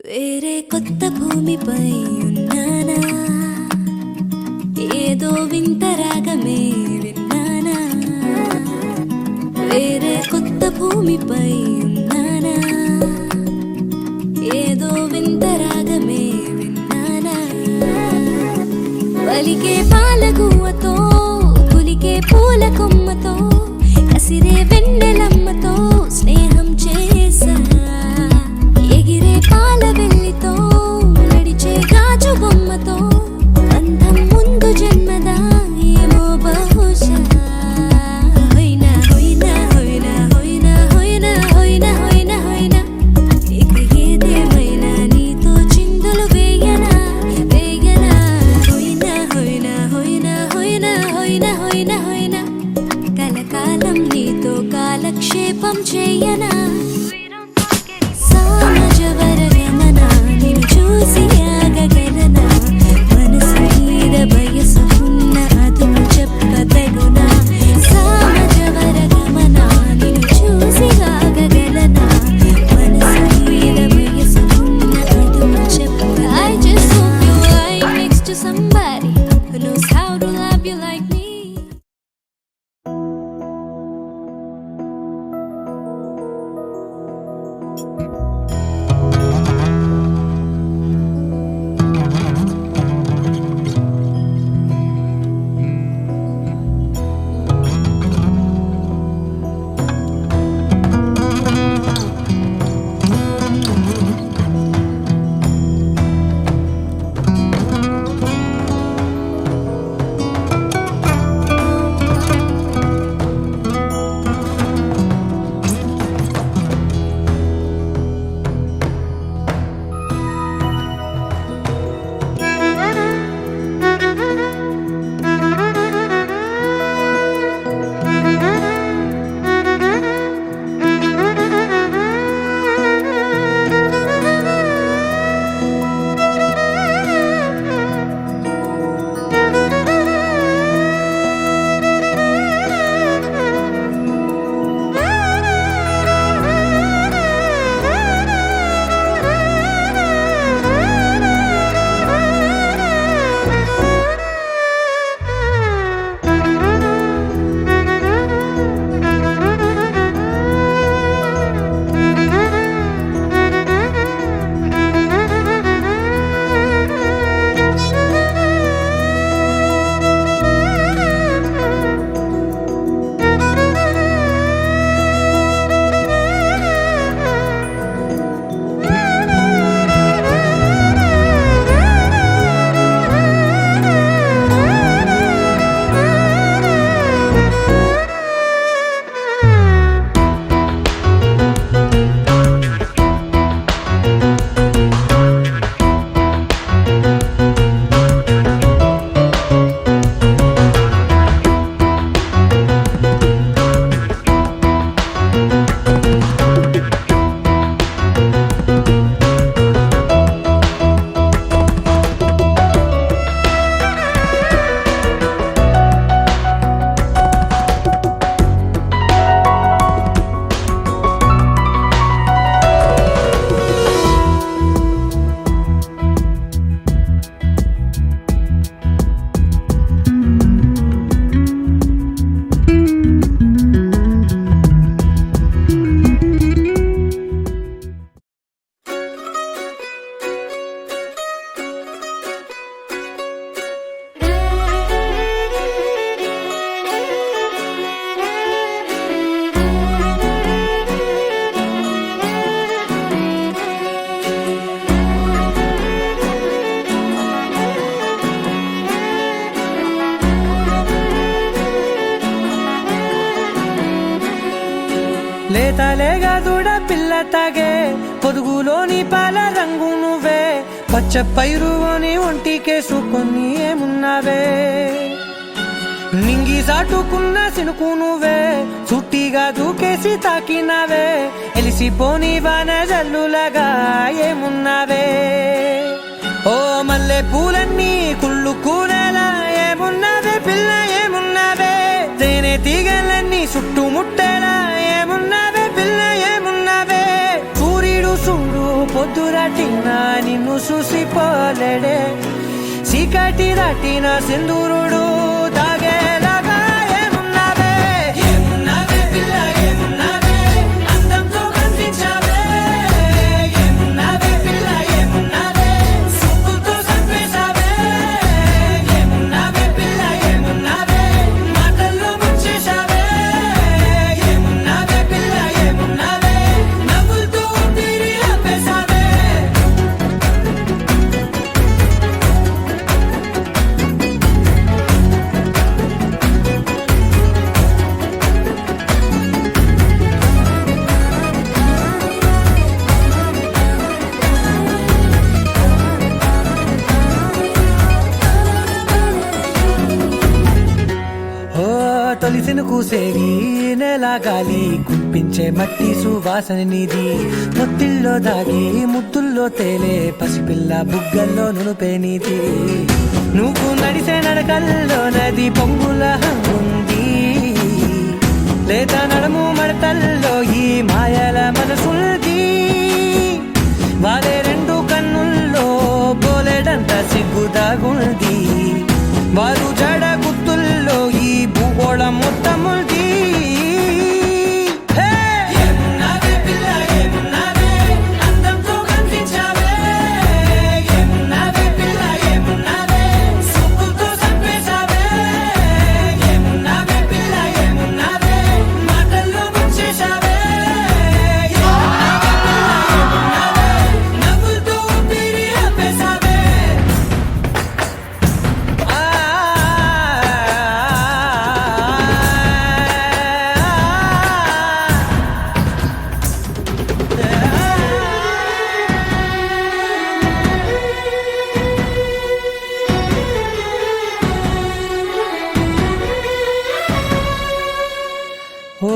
వేరే కొత్త భూమిపై ఉన్నానా, ఏదో వింత రాగమే విన్నానా. వేరే కొత్త భూమిపై ఉన్నానా, ఏదో వింత రాగమే విన్నానా. పలికే పాలగువ్వతో పులికే పూల కొమ్మతో కసిరే వెన్నెలమ్మతో స్నేహం చేసా. ఎగిరే పాల వెల్లితో నడిచే గాజు బొమ్మతో బంధం ముందు జన్మదా ఏమో బహుశా. హోయినా హోయినా హోయినా హోయినా హోయినా హోయినా హోయినా హోయినా ఇక ఏదేమైనా నీతో చిందులు వేయనా వేయనా. హోయినా హోయినా హోయినా హోయినా హోయినా హోయినా హోయినా కలకాలం నీతో కాలక్షేపం చేయనా. సామజవరగమన నిన్ను చూసి ఆగగలనా, మనసు మీద వయసుకున్న అదుపు చెప్పతగునా. సామజవరగమన నిన్ను చూసి ఆగగలనా, మనసు మీద వయసుకున్న అదుపు చెప్ప. I just hope you lie next to somebody who knows how to love you like me. లేతలేగా దూడ పిల్ల తాగే పొదుగులోని పాల రంగు నువ్వే, పచ్చ పైరుని ఒంటికేసుకొని ఏమున్నావే. నింగి సాటుకున్న సినుకు నువ్వే, చుట్టిగా దూకేసి తాకినావే, ఎలిసిపోని వాన జల్లులగా ఏమున్నావే. ఓ మల్లె పూలన్నీ కుళ్ళు కూరేలా ఏమున్నావే పిల్ల ఏమున్నావే. తేనె తీగలన్నీ చుట్టుముట్టేలా ఏమున్నావే పిల్ల ఏమున్నావే. సూర్యుడు చూడు పొద్దురాటిన నిన్ను చూసిపోలేడే చీకటి దాటిన సింధూరుడు దాగేలాగా ఏమున్నావే ఏమున్నావే పిల్ల ఏమున్నావే అందంతో కనిపించావే ఏమున్నావే పిల్ల ఏమున్నావే సుక్కుతో చంపేశావే ఏమున్నావే పిల్ల ఏమున్నావే మాటల్లో ముంచేశావే ఏమున్నావే పిల్ల ఏమున్నావే నవ్వులతో ఊపిరి ఆపేశావే తొలిసిన కూసేది నెల గాలి కుప్పించే మట్టి సువాసన నిధి ముత్తిల్లో దాగి ముద్దుల్లో తేలే పసిపిల్ల బుగ్గల్లో నునుపే నీది నువ్వు నడిసే నడకల్లో నది పొంగుల హంగుంది లేదా నడుము మడతల్లో ఈ మాయల మనసుంది వారే రెండు కన్నుల్లో బోలెడంత సిగ్గుదాగుంది వారు జడ గుర్తుల్లో ఈ భూగోళం మొత్తముంది ఏమున్నావే పిల్ల ఏమున్నావే అందంతో కనిపించావే ఏమున్నావే పిల్ల ఏమున్నావే సుక్కుతో చంపేశావే ఏమున్నావే పిల్ల ఏమున్నావే మాటల్లో ముంచేశావే ఏమున్నావే పిల్ల ఏమున్నావే నవ్వులతో ఊపిరి ఆపేశావే ఓ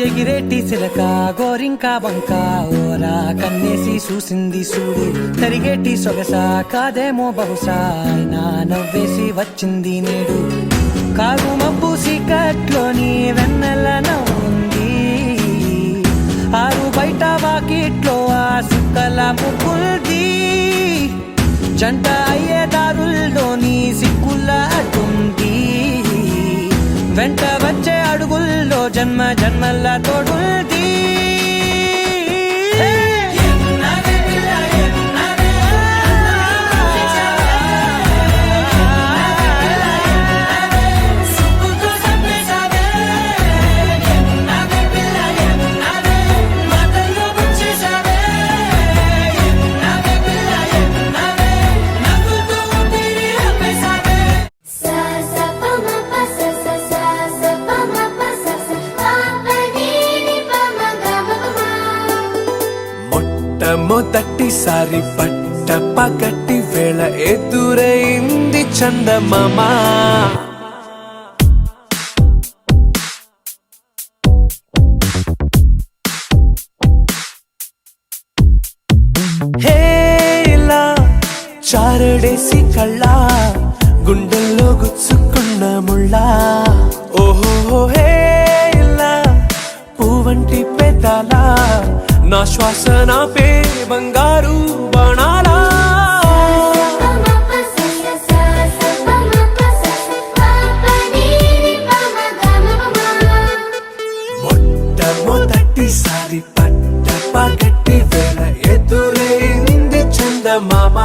ఎగిరేటి చిలక గోరింక వంక ఓరా కన్నేసి చూసింది చూడు తరిగేటి సొగస కాదేమో బహుశా అయినా నవ్వేసి వచ్చింది నేడు కారు మబ్బు సీకట్లోని వెన్నెల నవ్వుంది ఆరు బయట వాకిట్లో ఆ సుక్కల ముగ్గుల్ది జంట అయ్యే దారుల్లోని సిక్కుల అడ్డుంది వెంట వచ్చే అడుగుల్లో జన్మ జన్మల్ల తోడుంది ఏమున్నావే పిల్ల ఏమున్నావే సుక్కుతో చంపేశావే ఏమున్నావే పిల్ల ఏమున్నావే మాటల్లో ముంచేశావే ఏమున్నావే పిల్ల ఏమున్నావే నవ్వులతో ఊపిరి ఆపేశావే sa sa pa ma pa sa sa sa sa pa ma pa sa sa pa pa ni ni pa ma ga ma pa ma మొట్టమొదటిసారి పట్ట పగటి వేళ ఎదురైంది చందమామ హేలా చారడేసి కళ్ళ గుండెల్లో గుచ్చుకున్న ముళ్ళ ఓహో హేలా పువ్వంటి పెదాల నా శ్వాస నా పే బంగారు బాణాలా pa ma pa sa sa sa sa pa ma pa sa sa pa pa ni ni pa ma ga ma pa ma మొట్టమొదటిసారి పట్ట పగటి వేళ ఎదురైంది చందమామ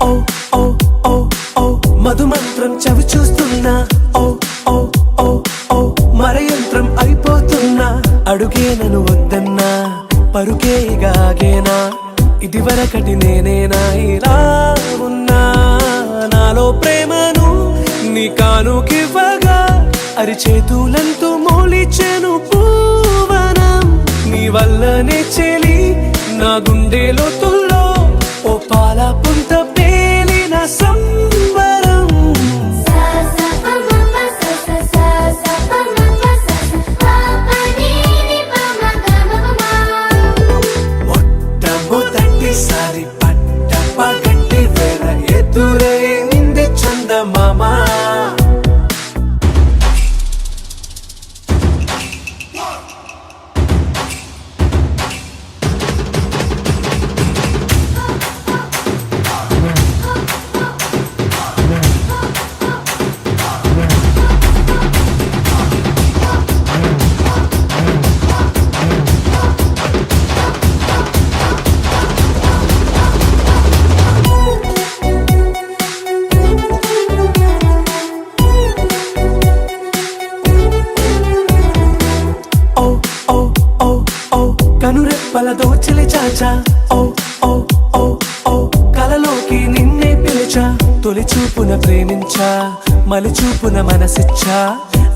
ఓ ఓ ఓ ఓ మధుమంత్రం చవి చూస్తున్నా ఓ ఓ ఓ ఓ మరయంత్రం అయిపోతున్నా అడుగే నన్ను వద్దన్నా పరుకేగాగేనా ఇదివరకటి నేనేనా ఇలా ఉన్నా నాలో ప్రేమను నీ కానుకివ్వగా అరిచేతులంతో మోలిచెను పూవనం నీ వల్లనే చెలి నా గుండె లోతుల్లో ఓ పాల పుంత పేలిన సంబరం చందమామా. ఓ ఓ ఓ ఓ కనురెప్పల దోచిలి చాచా. ఓ ఓ ఓ ఓ కలలోకి నిన్నే పిలిచా. తొలి చూపున ప్రేమించా, మలి చూపున మనసిచ్చా.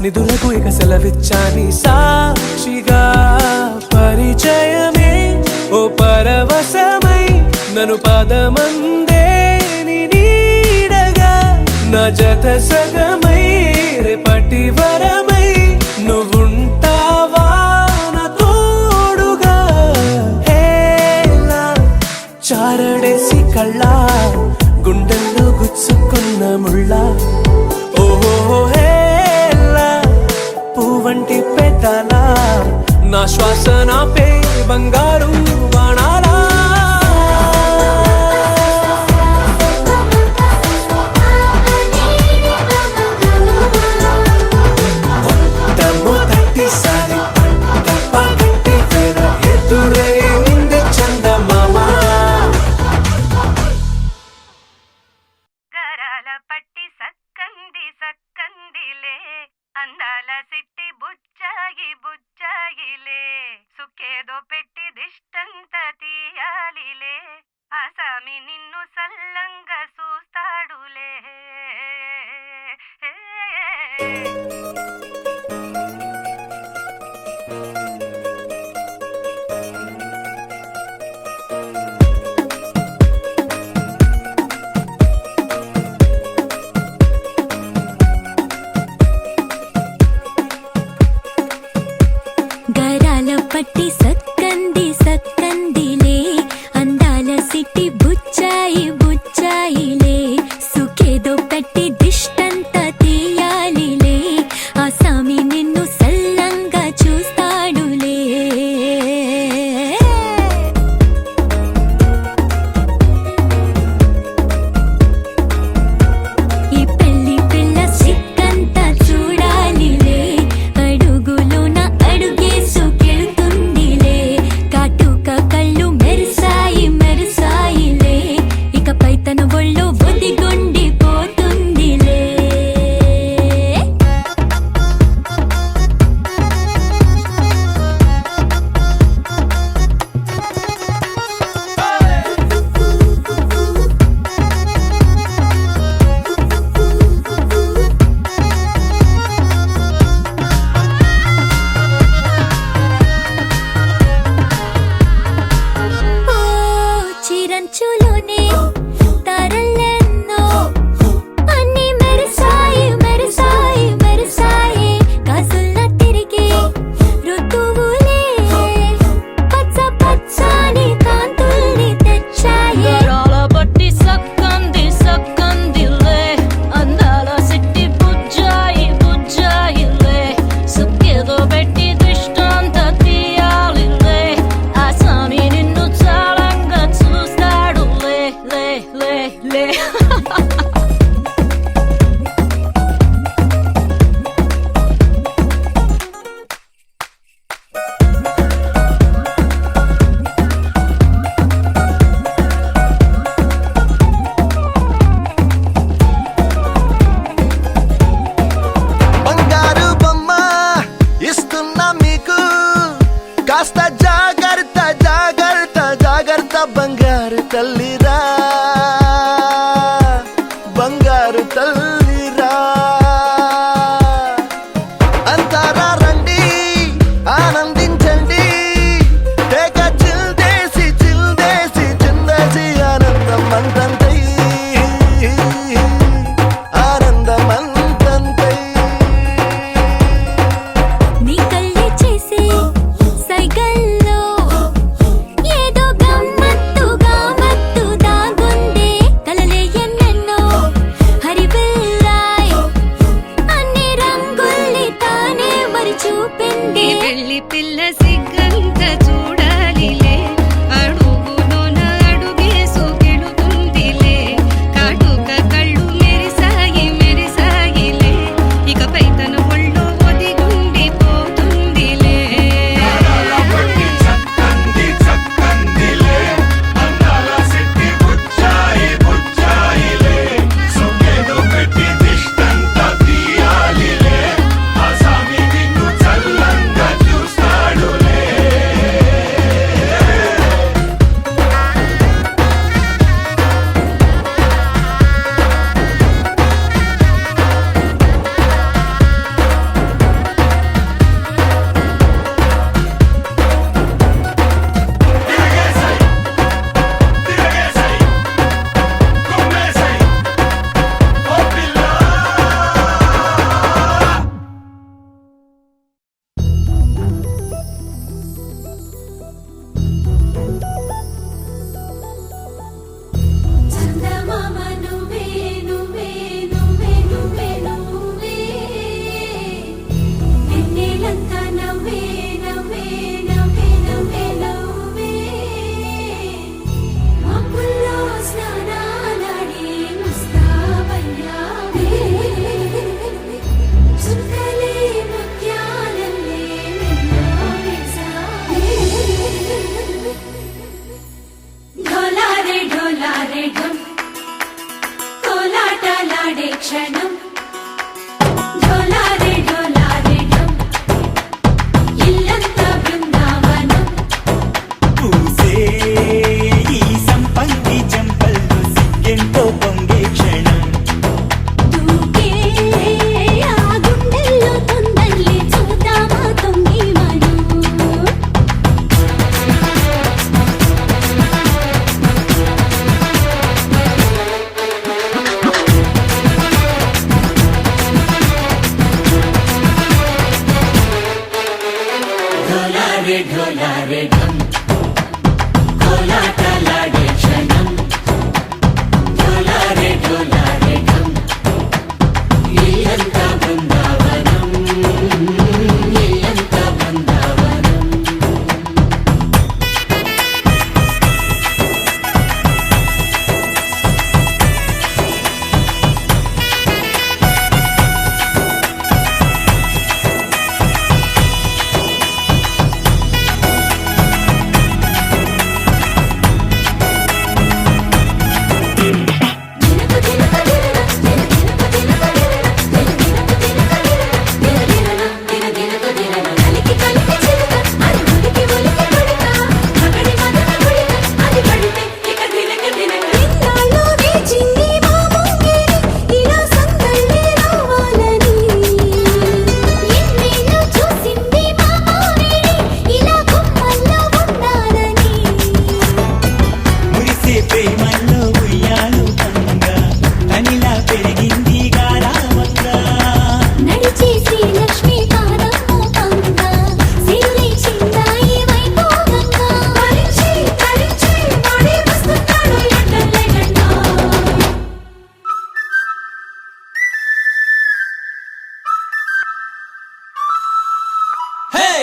నిధులకు ఇక సెలవిచ్చా నీ సాక్షిగా. పరిచయమే ఓ పరవశమై నన్ను పదమందే నీ నీడగా. నా జత సగమై రేపటి వరమై నువ్వుంటావా నా తోడుగా. హేలా చారడేసి కళ్ళ గుండెల్లో గుచ్చుకున్న ముళ్ళ. ఓహో హేలా పువ్వంటి పెట్టాల నా శ్వాస నాపే బంగారు బాణాలా. మొట్టమొదటిసారి పగటి వేళ ఎదురైంది చందమామ. కరాల పట్టి సక్కంది సక్కందిలే, అందాల సిట్టి బుచ్చాయి బుచ్చాయిలే, సుఖేదో పెట్టి దిష్టం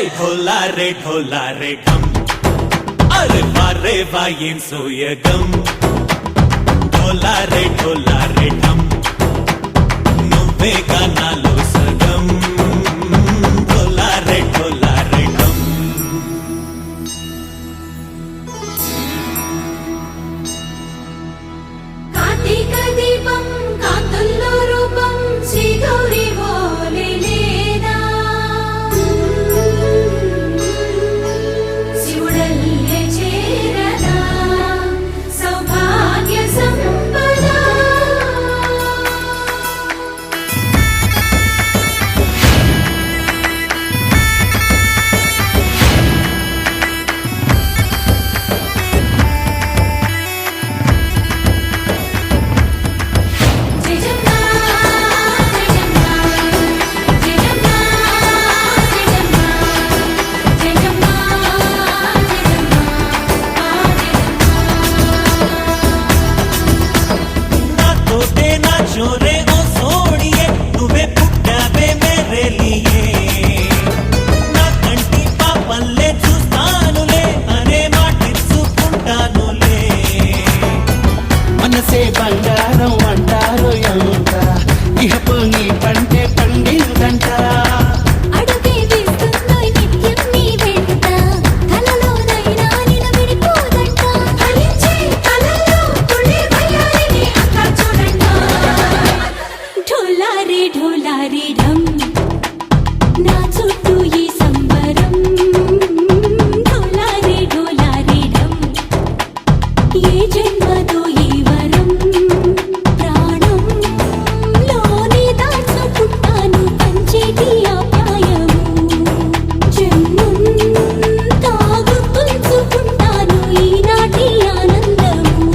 ढोला रे ढम अरे वारे वायें सोयगम ढोला रे ढम నువ్వేగా నాలో సగం ढोला रे ढम కార్తీక దీపం కాంతుల్లో రూపం శ్రీ గౌరీ ఓలేనా శివుడల్లే చేరదా సౌభాగ్య సంపద బంగారం అంటారు ఎంత ఇహపు నీ పంటే పండిందంట అడుగే వేస్తుందో నిత్యం నీ వెంట కలలోనైనా నిలబడిపోదంట ఫలించే కలలో పులి వయ్యారిని అంతా చూడంట ఢోలా రే ఢమ్ నా చుట్టూ ఈ సంబరం ఢోలా రే ఢమ్ ఏ జన్మదో ఈ వరం ప్రాణంలోనే దాచుకుంటాను పంచేటి ఆప్యాయము జన్మంతా గుర్తుంచుకుంటాను ఈనాటి ఆనందము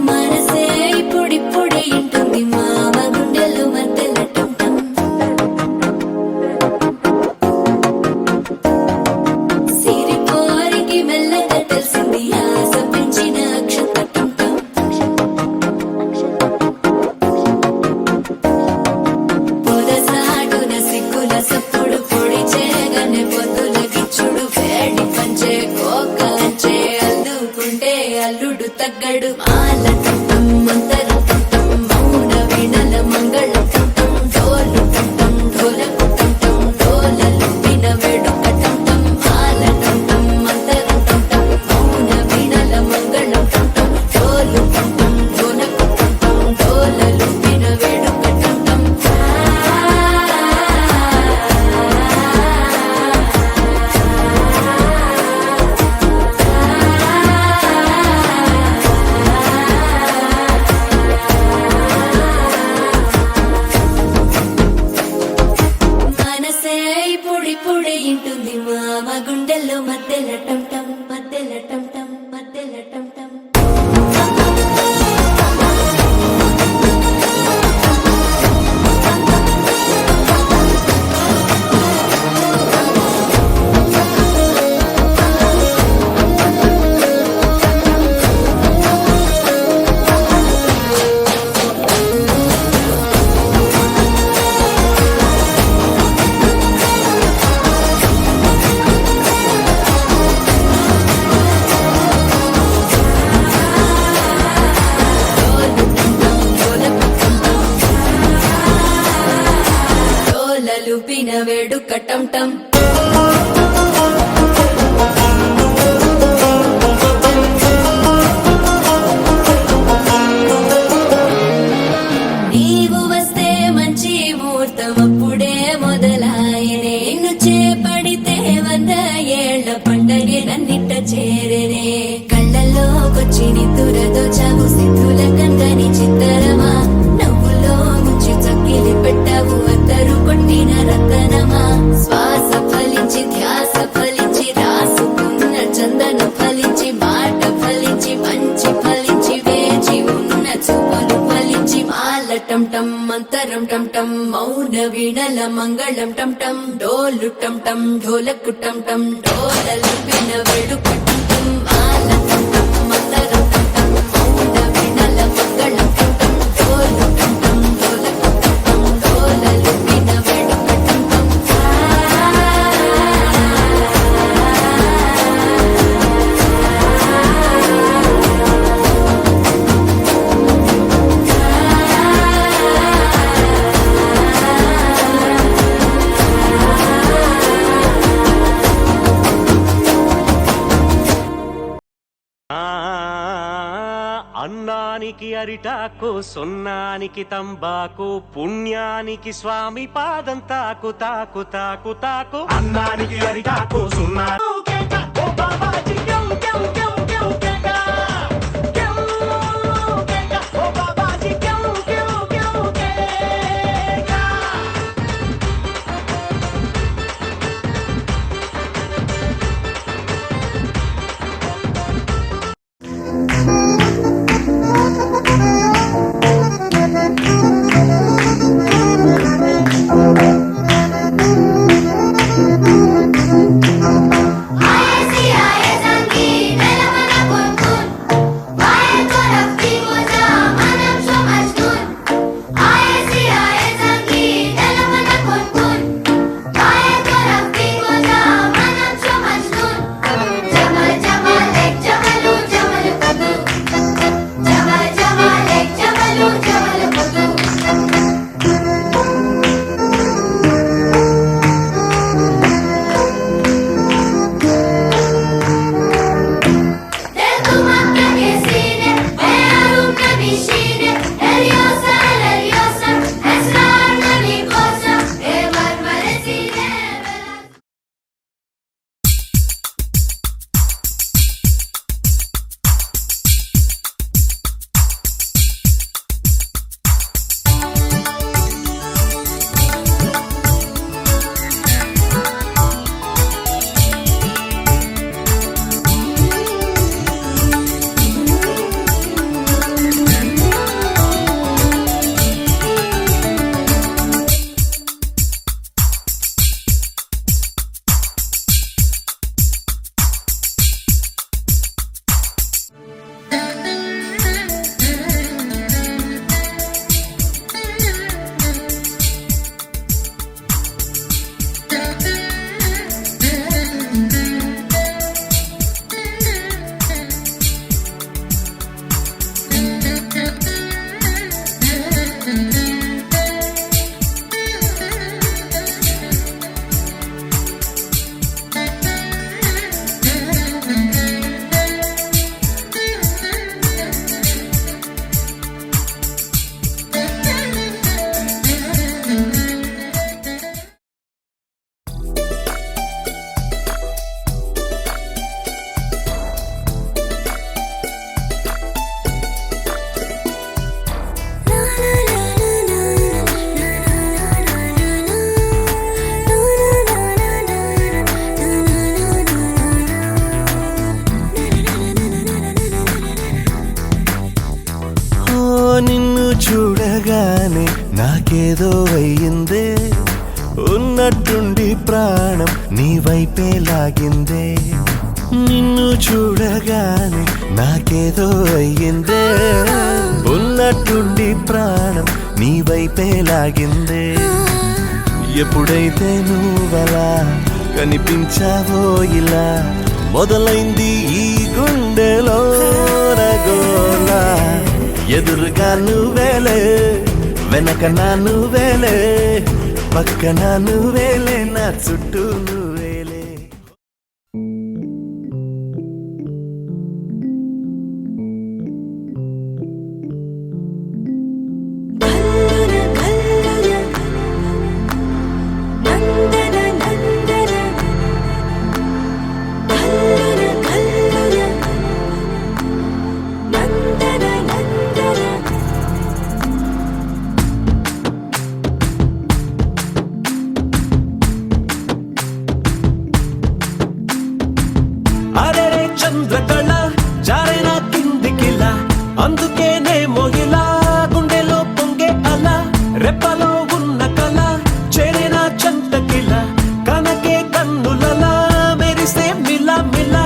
మనసే ఇప్పుడిప్పుడే ఇంటుంది మామ గుండెలు మధ్యలటం సిరిపోరికి మెల్లగా తెలిసింది ఆశ పెంచిన అక్షతటం పొదసాటున సిగ్గుల సప్పుడు పొడి చేయగానే పొద్దుల గిచ్చుడు వేడి పంచే కోకంచే అల్లుకుంటే అల్లుడు తగ్గడు మాల టంటం మంతరం టంటం మౌన వీణల మంగళ టంటం డోలు టంటం డోలకు టంటం డోలలు విన వేడుక టంటం మాల టంటం మంతరం టంటం మౌన వీణల మంగళ టంటం డోలు టంటం డోలకు టంటం డోలలు విన వేడుక టంటం మనసే ఇప్పుడిప్పుడే ఇంటుంది మామ గుండెల్లో మధ్యలటం టం మధ్యలటం టం మధ్యలటం టం వెడుకటం టం నీవు వస్తే మంచి ముహూర్తం అప్పుడే మొదలాయనే నిన్ను చేపడితే 100 ఏళ్ల పండగే నన్నిట్ట చేరేనే కళ్ళల్లోకొచ్చి నిద్దురదోచావు సిద్ధుల కందని చిత్తరమా నవ్వులో ముంచి చక్కిలి పెట్టావు అద్దరు కొట్టిన రతనమా శ్వాస ఫలించి ధ్యాస ఫలించి రాసుకున్న చందనం ఫలించి మాట ఫలించి మంచి ఫలించి వేచి ఉన్న చూపులు ఫలించి మాలటం టం మంతరం టం టం మౌన వీణల మంగళం టం టం డోలు టం టం ఢోలకు టం టం డోలలు విన వెడుకటం టం మాలటం టం మంతరం టం టం మౌన వీణల మంగళం టం టం డోలు టం టం ఢోలకు టం టం డోలలు విన వెడుకటం టం అన్నానికి అరిటాకు సున్నానికి తంబాకు పుణ్యానికి స్వామి పాదం తాకు తాకు తాకు తాకు అన్నానికి అరిటాకు సున్నా నిన్ను చూడగానే నాకేదో అయ్యిందే ఉన్నట్టుండి ప్రాణం నీ వైపే లాగిందే నిన్ను చూడగానే నాకేదో అయ్యిందే ఉన్నట్టుండి ప్రాణం నీ వైపే లాగిందే ఎప్పుడైతే నువ్వలా కనిపించావో ఇలా మొదలైంది ఈ గుండెలో రగోలా ఎదురుగా నువ్వేలే వెనక నా నువ్వేలే పక్కన నువ్వేలే నా చుట్టూ నువ్వేలే. అరే చంద్రకళ జారైన కిందికిలా, అందుకేనేమో ఇలా గుండెలో పొంగే అలా, రెప్పలో ఉన్న కళ చేరిన చంతకిలా, కనకే కన్నులలా మెరిసే మిలా మిలా.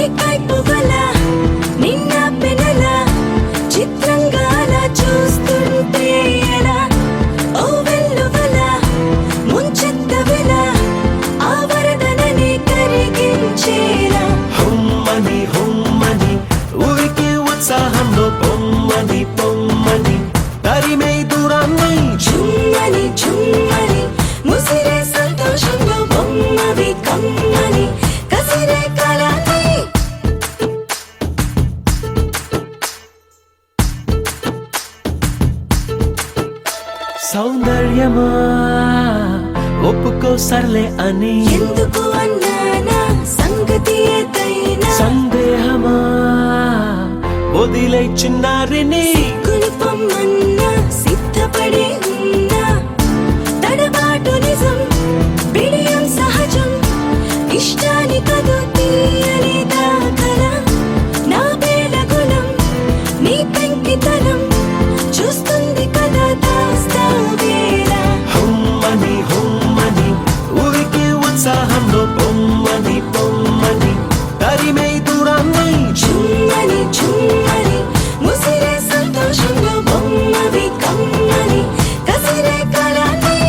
ఏ కైపు వల నిన్న పెనల చిత్రంగా అలా చూస్తుంటే ఎలా, ఓ వెల్లువల ముంచెత్త వెల ఆ వరదనని కరిగించేలా. హుమ్మని హుమ్మని ఊరికి ఉత్సాహంలో పొమ్మని పొమ్మని తరిమే దూరాన్ని. చుమ్మని చుమ్మని ముసిరే సంతోషంలో బొమ్మవి కమ్మని కసిరే కాలాన్ని. సౌందర్యమా ఒప్పుకో సర్లే అని, ఎందుకు అన్నానా సంగతి ఏదైనా, సందేహమా వదిలే చిన్నారిని. కొనుపమ్మన్నా సిద్ధపడే ఉన్నా, తడబాటు నిజం బిడియం సహజం, ఇష్టాని కదు తీయని దాఖల, నా బేలగుణం నీ పెంకితనం చూస్తుంది కదా దాస్తా వేళ. హుమ్మని హుమ్మని ఊరికి ఉత్సాహంలో పొమ్మని పొమ్మని తరిమే దూరాన్ని. చుమ్మని చుమ్మని ముసిరే సంతోషంలో బొమ్మవి కమ్మని కసిరే కాలాన్ని.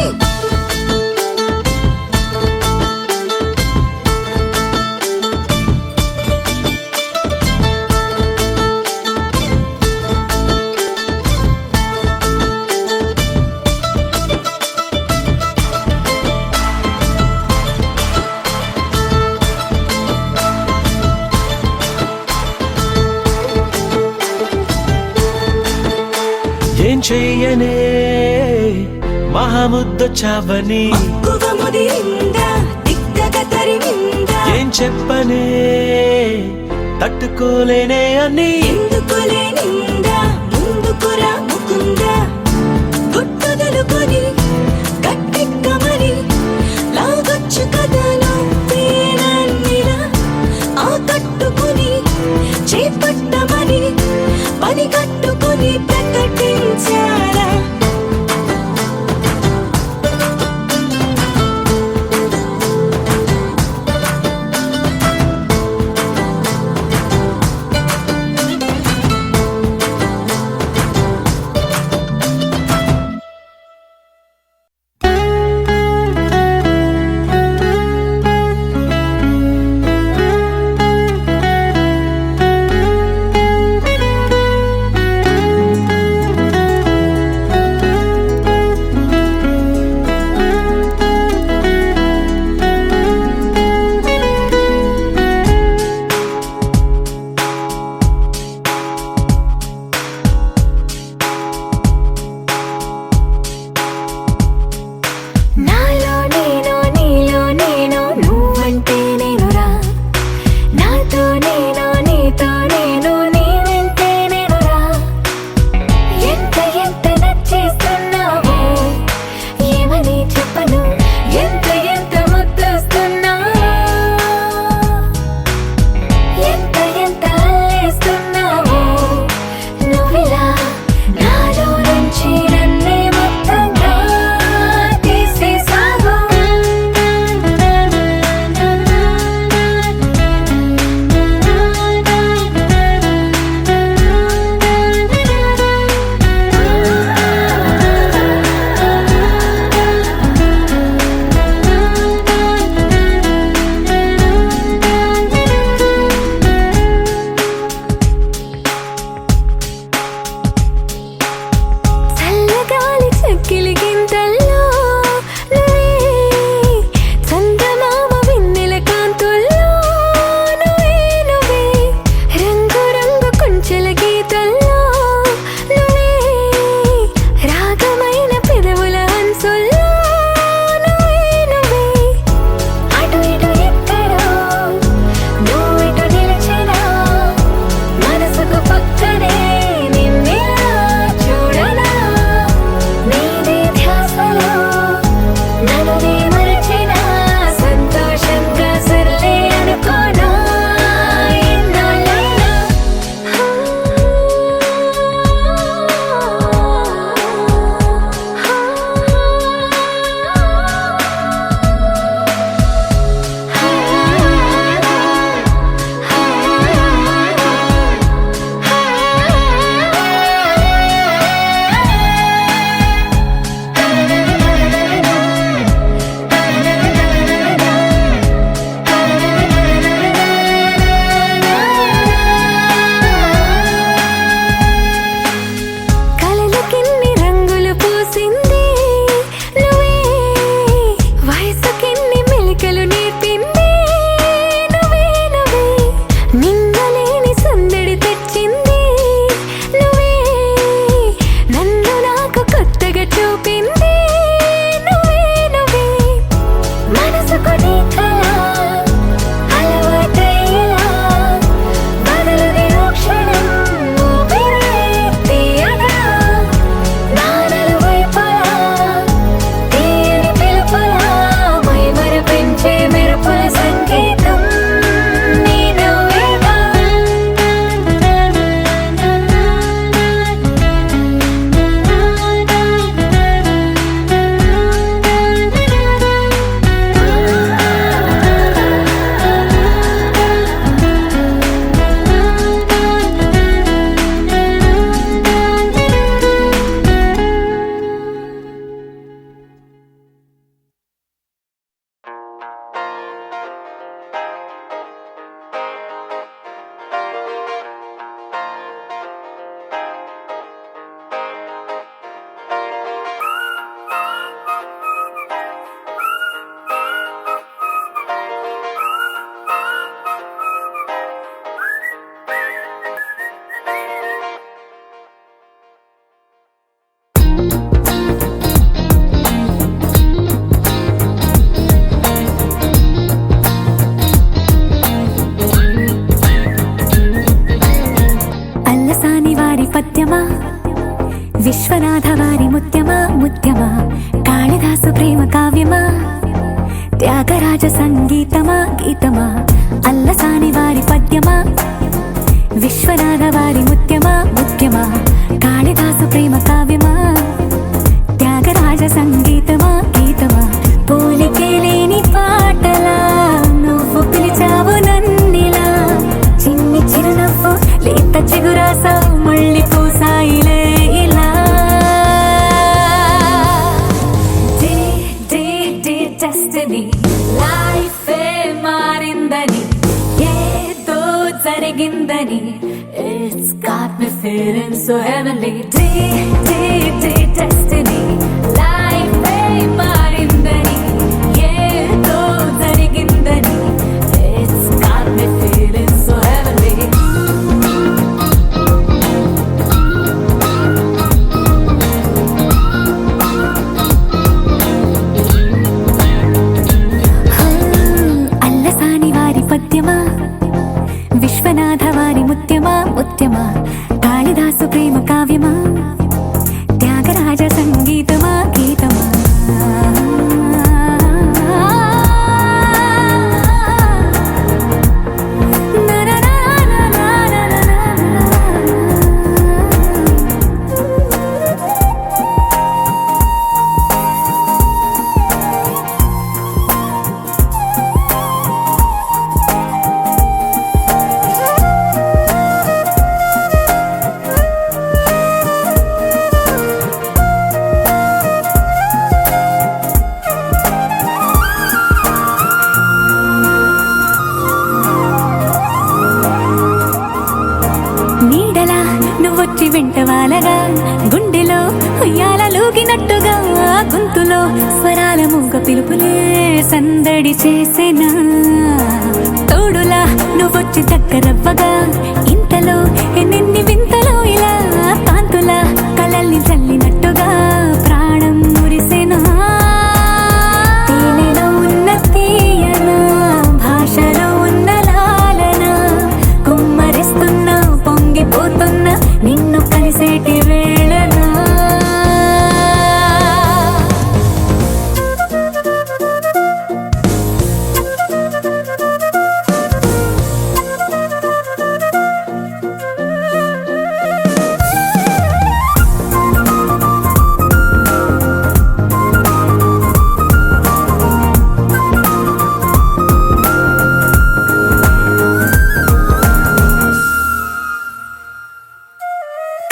ఏం చెయ్యనే మహాముద్దొచ్చావని, మక్కువ ముదిరిందా దిక్కగా తరిమిందా, ఏం చెప్పనే తట్టుకోలేనే అని. ఎందుకులే నిందా ముందుకురా ముకుందా, గుట్టుదలుకొని గట్టెక్కమని లాగొచ్చు కథలో తేనన్నిలా, ఆ కట్టుకుని చేపట్టమని పని కట్టుకుని ప్రకటించాలా. విశ్వనాథ వారి ముత్యమా ముత్యమా కాళిదాసు ప్రేమ కావ్యమా త్యాగరాజ సంగీతమా గీతమా అల్లసాని వారి పద్యమా విశ్వనాథ వారి ముత్యమా ముత్యమా కాళిదాసు ప్రేమ కావ్యమా త్యాగరాజ సంగీతమా గీతమా పోలికే లేని పాటలా నువ్వు పిలిచావు నన్నిలా చిన్ని చిరునవ్వు లేత చిగురాసావు మళ్ళీ పూసాయిలే ఇలా డెస్టినీ లైఫే మారిందని ఏదో జరిగిందని It's got me feeling so heavenly destiny లైఫే మారిందని ఏదో జరిగిందని It's got me feeling so heavenly Allasani వారి పద్యమా విశ్వనాథ వారి ముత్యమా ముత్యమా కాళిదాసు ప్రేమ కావ్యమా త్యాగరాజ సంగీతమా గీతమా నీడలా నువ్వొచ్చి వెంటవాలగా గుండెలో ఉయ్యాలూగినట్టుగా గొంతులో స్వరాల మూగ పిలుపులే సందడి చేసేనా తోడులా నువ్వొచ్చి దగ్గరవ్వగా ఇంతలో ఎన్నెన్ని వింతలో ఇలా కాంతుల కలల్ని చల్లినట్టుగా ప్రాణం మురిసేనా తేనెలో ఉన్న తీయన భాషలో ఉన్న లాలన కుమ్మరిస్తున్న పొంగిపోతున్న నిన్ను కలిసేటి వేళనా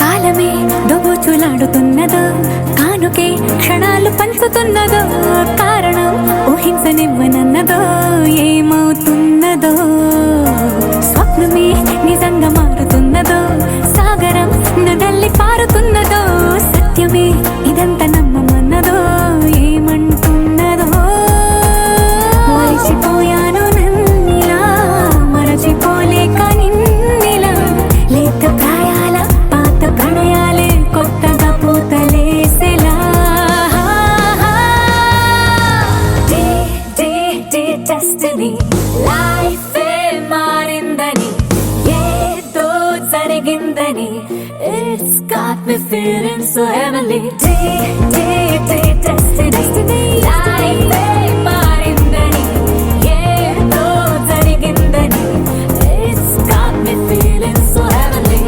కాలమే దోబూచులాడుతున్నదో కానుకే క్షణాలు పంచుతున్నదో కారణం ఊహించనివ్వనన్నదో ఏమవుతున్నదో స్వప్నమే నిజంగా మారుతున్నదో సాగరం నదల్లి పారుతున్నదో సత్యమే ఇదంతా నమ్మమన్నదో ఏమంటున్నదో మరిచిపోయాను నన్నిలా మరచిపోలేక నిన్నిలా లేత ప్రాయాల పాత ప్రణయాలే కొత్తగా పూతలేసేలా డెస్టినీ లైఫే మారిందని ఏదో జరిగిందని It's got me feeling so heavenly destiny లైఫే మారిందని ఏదో జరిగిందని It's got me feeling so heavenly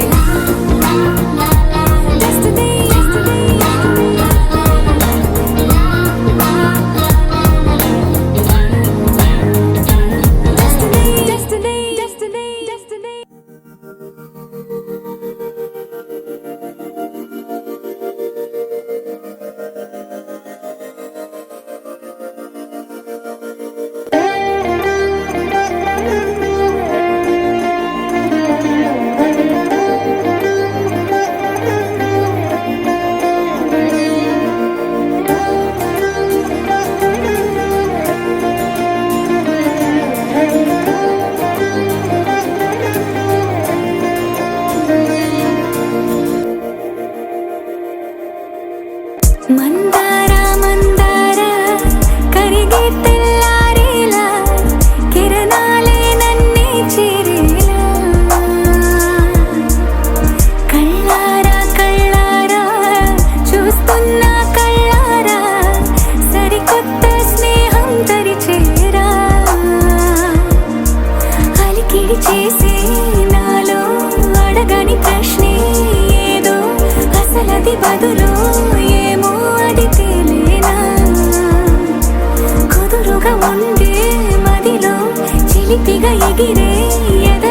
destiny destiny చేసే నాలో అడగని ప్రశ్నే ఏదో అసలది బదులు ఏమో అది తేలేనా కుదురుగా ఉండే మదిలో చిలిపిగా ఎగిరే ఎద